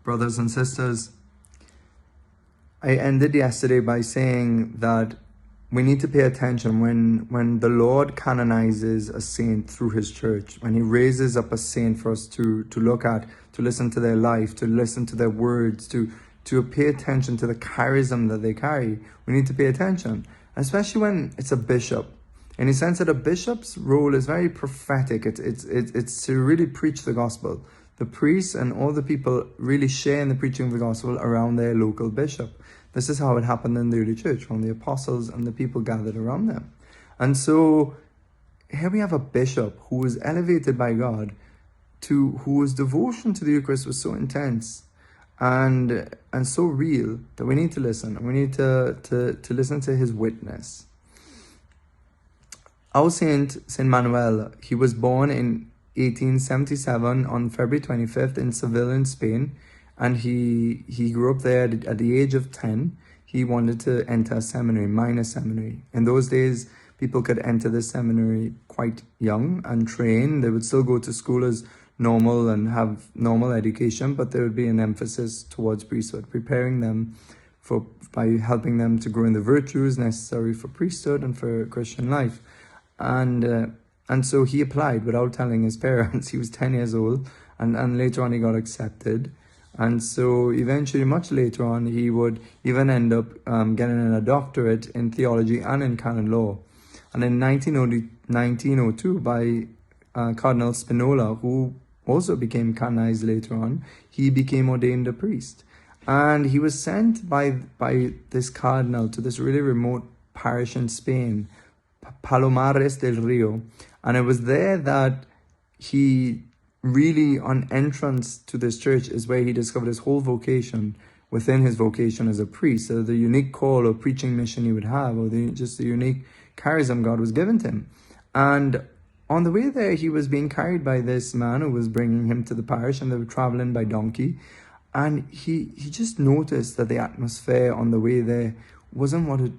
Brothers and sisters, I ended yesterday by saying that we need to pay attention when the Lord canonizes a saint through his church, when he raises up a saint for us to look at, to listen to their life, to listen to their words, to pay attention to the charism that they carry. We need to pay attention, especially when it's a bishop. In the sense that a bishop's role is very prophetic. It's to really preach the gospel. The priests and all the people really share in the preaching of the gospel around their local bishop. This is how it happened in the early church, when the apostles and the people gathered around them. And so here we have a bishop who was elevated by God, whose devotion to the Eucharist was so intense and so real that we need to listen. And we need to listen to his witness. Our saint, Saint Manuel, he was born in 1877 on February 25th in Seville in Spain. And he grew up there at the age of 10. He wanted to enter a seminary, minor seminary. In those days, people could enter the seminary quite young and train. They would still go to school as normal and have normal education, but there would be an emphasis towards priesthood, preparing them by helping them to grow in the virtues necessary for priesthood and for Christian life. And so he applied without telling his parents. He was 10 years old, and later on he got accepted. And so eventually, much later on, he would even end up getting a doctorate in theology and in canon law. And in 1902, by Cardinal Spinola, who also became canonized later on, he became ordained a priest. And he was sent by this cardinal to this really remote parish in Spain, Palomares del Rio. And it was there that he really, on entrance to this church, is where he discovered his whole vocation within his vocation as a priest. So the unique call or preaching mission he would have, or just the unique charism God was given to him. And on the way there, he was being carried by this man who was bringing him to the parish, and they were traveling by donkey. And he just noticed that the atmosphere on the way there wasn't what it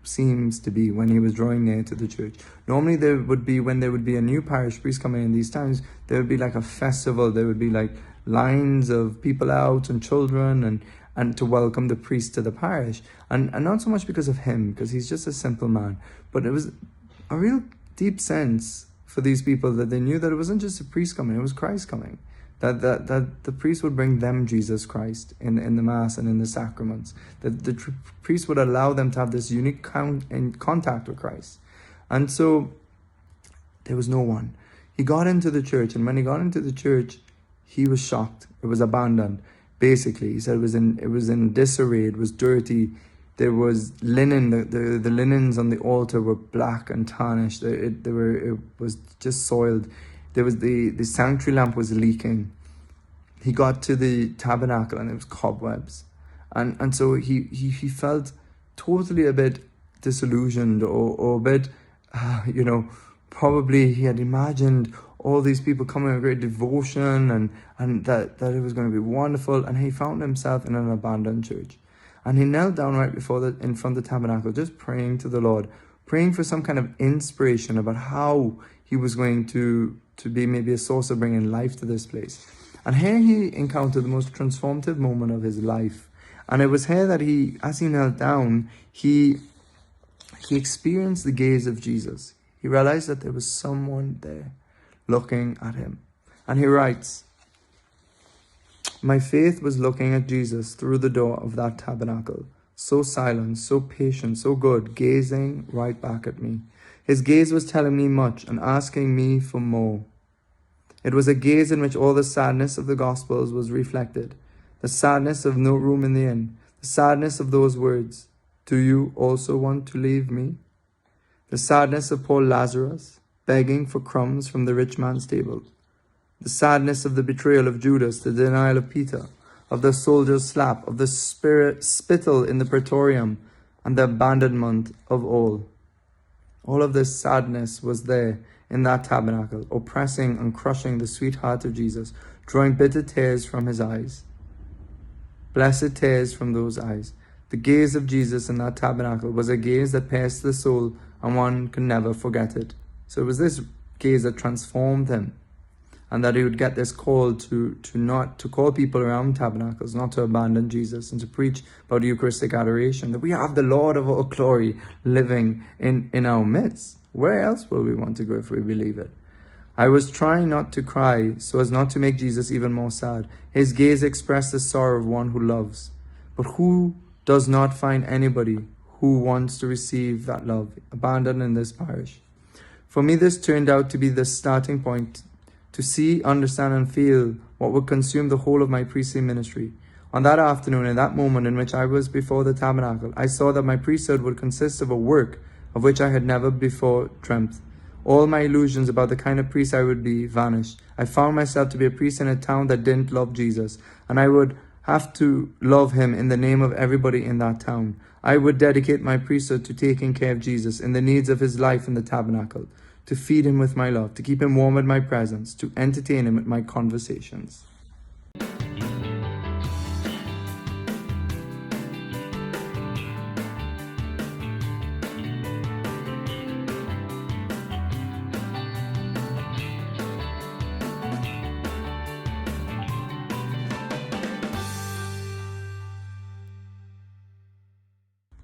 seems to be when he was drawing near to the church. Normally when there would be a new parish priest coming in these times, there would be like a festival. There would be like lines of people out and children and to welcome the priest to the parish. And not so much because of him, because he's just a simple man, but it was a real deep sense for these people that they knew that it wasn't just a priest coming, it was Christ coming. That the priest would bring them Jesus Christ in the Mass and in the sacraments. That the priest would allow them to have this unique contact with Christ. And so there was no one. He got into the church, and when he got into the church, he was shocked. It was abandoned. Basically, he said it was in disarray. It was dirty. There was linen. The linens on the altar were black and tarnished. It was just soiled. There was the sanctuary lamp was leaking. He got to the tabernacle and it was cobwebs. And so he felt totally a bit disillusioned or a bit, probably he had imagined all these people coming with great devotion and that it was going to be wonderful. And he found himself in an abandoned church. And he knelt down right in front of the tabernacle, just praying to the Lord, praying for some kind of inspiration about how he was going to be maybe a source of bringing life to this place. And here he encountered the most transformative moment of his life. And it was here that as he knelt down, he experienced the gaze of Jesus. He realized that there was someone there looking at him. And he writes, "My faith was looking at Jesus through the door of that tabernacle, so silent, so patient, so good, gazing right back at me. His gaze was telling me much and asking me for more. It was a gaze in which all the sadness of the Gospels was reflected. The sadness of no room in the inn. The sadness of those words, 'Do you also want to leave me?' The sadness of poor Lazarus, begging for crumbs from the rich man's table. The sadness of the betrayal of Judas, the denial of Peter, of the soldier's slap, of the spittle in the praetorium, and the abandonment of all. All of this sadness was there in that tabernacle, oppressing and crushing the sweet heart of Jesus, drawing bitter tears from his eyes. Blessed tears from those eyes. The gaze of Jesus in that tabernacle was a gaze that pierced the soul, and one could never forget it. So it was this gaze that transformed him. and that he would get this call to call people around tabernacles, not to abandon Jesus, and to preach about Eucharistic adoration, that we have the Lord of all glory living in our midst. Where else will we want to go if we believe it? I was trying not to cry so as not to make Jesus even more sad. His gaze expressed the sorrow of one who loves. But who does not find anybody who wants to receive that love abandoned in this parish? For me, this turned out to be the starting point to see, understand, and feel what would consume the whole of my priestly ministry. On that afternoon, in that moment in which I was before the tabernacle, I saw that my priesthood would consist of a work of which I had never before dreamt. All my illusions about the kind of priest I would be vanished. I found myself to be a priest in a town that didn't love Jesus, and I would have to love him in the name of everybody in that town. I would dedicate my priesthood to taking care of Jesus in the needs of his life in the tabernacle, to feed him with my love, to keep him warm with my presence, to entertain him with my conversations.